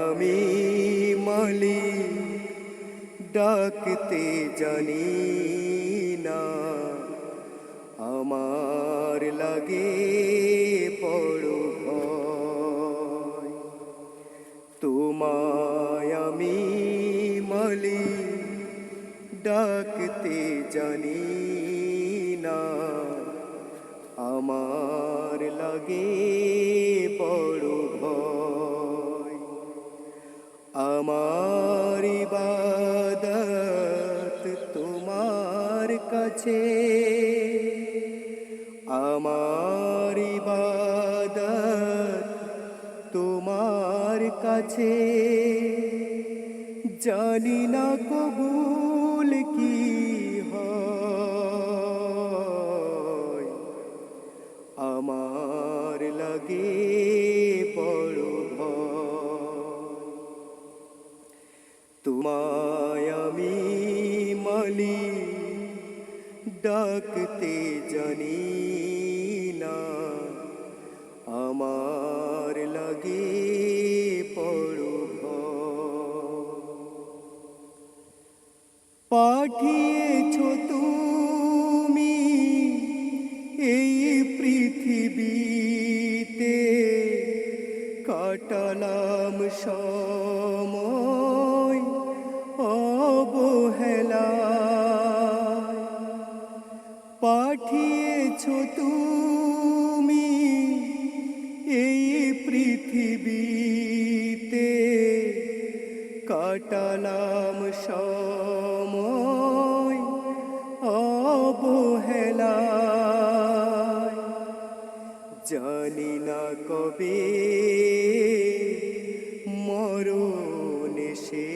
আমি মালিক ডাকতে জানি না, আমার লাগে বড় ভয়। তোমায় আমি মালিক ডাকতে জানি না, আমার লাগে বড় ভয়। আমার ইবাদত তোমার কাছে, আমার ইবাদত তোমার কাছে, জানি না কবুল কি হয়, আমার লাগে বড় ভয়। তোমায় আমি মালিক ডাকতে জানি না, আমার লাগে বড় ভয়। পাঠিয়েছ তুমি এই পৃথিবীতে, কাটালাম সময় অবহেলায়। পাঠিয়েছ তুমি এই পৃথিবীতে, কাটালাম সময় অবহেলায়। জানি না কবে মরণ এসে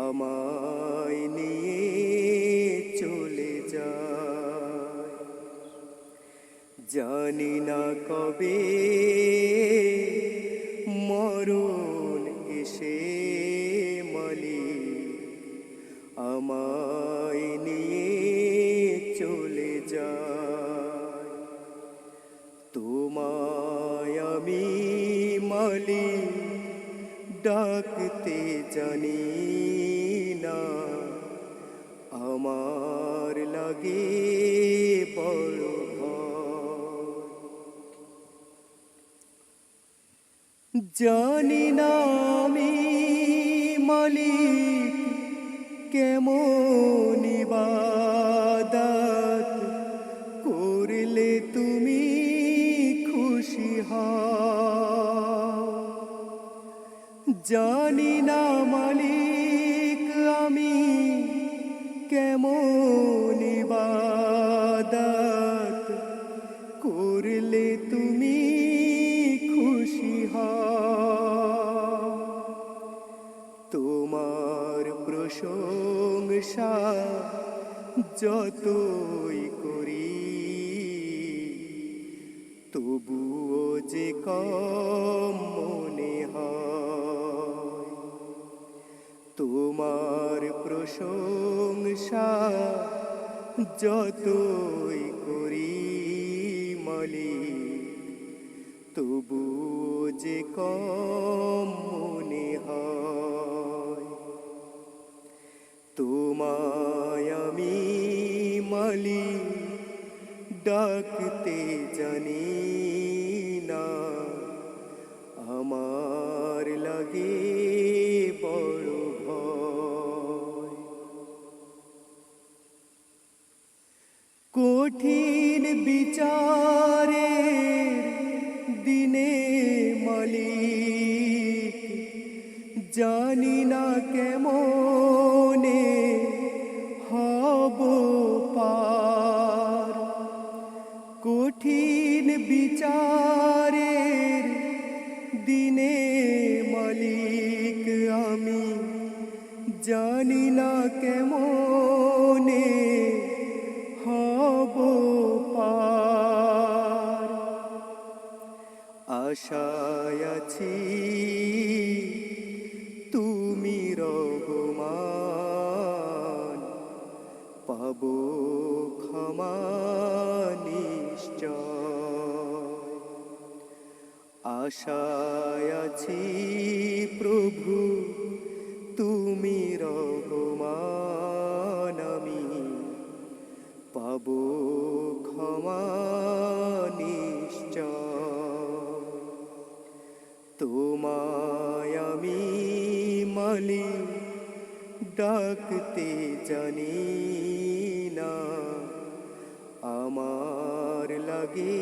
আমায় নিয়ে চলে যায়। জানি না কবে মরণ এসে মালিক আমায় নিয়ে চলে যায়। তোমায় আমি মালিক ডাকতে জানি না, আমার লাগে বড় ভয়। জানি না আমি মালিক কেমন ইবাদত করলে তুমি খুশি হও। জানি না মালিক আমি কেমন ইবাদত করলে তুমি খুশি হও। তোমার প্রশংসা যতই করি, তবুও যে কম মনে হয়। তোমার প্রশংসা যতই করি মালিক, তবুও যে কম মনে হয়। তোমায় আমি মালিক ডাকতে জানি না, আমার লাগে বড় ভয়। কঠিন বিচারের দিনে মালিক, জানি না কেমনে হব পার। কঠিন বিচারের দিনে মালিক আমি জানি না কেমনে হব পার। আশায় আছি তুমি রহমান, পাবো ক্ষমা নিশ্চয়। আশায় আছি প্রভু তুমি রহমান, আমি পাবো ক্ষমা নিশ্চয়। তোমায় আমি মালিক ডাকতে জানি না, আমার লাগে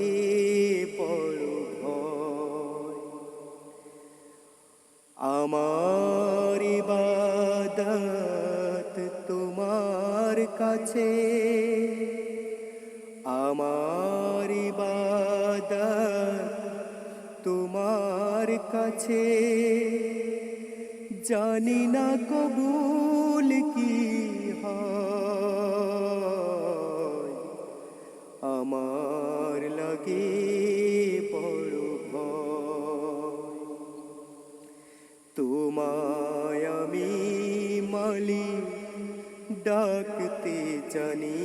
বড় ভয়। আমার ইবাদত তোমার কাছে, আমার ইবাদত তোমার কাছে, জানি না কবুল কি হয়, আমার লাগে বড় ভয়। তোমায় আমি মালিক ডাকতে জানি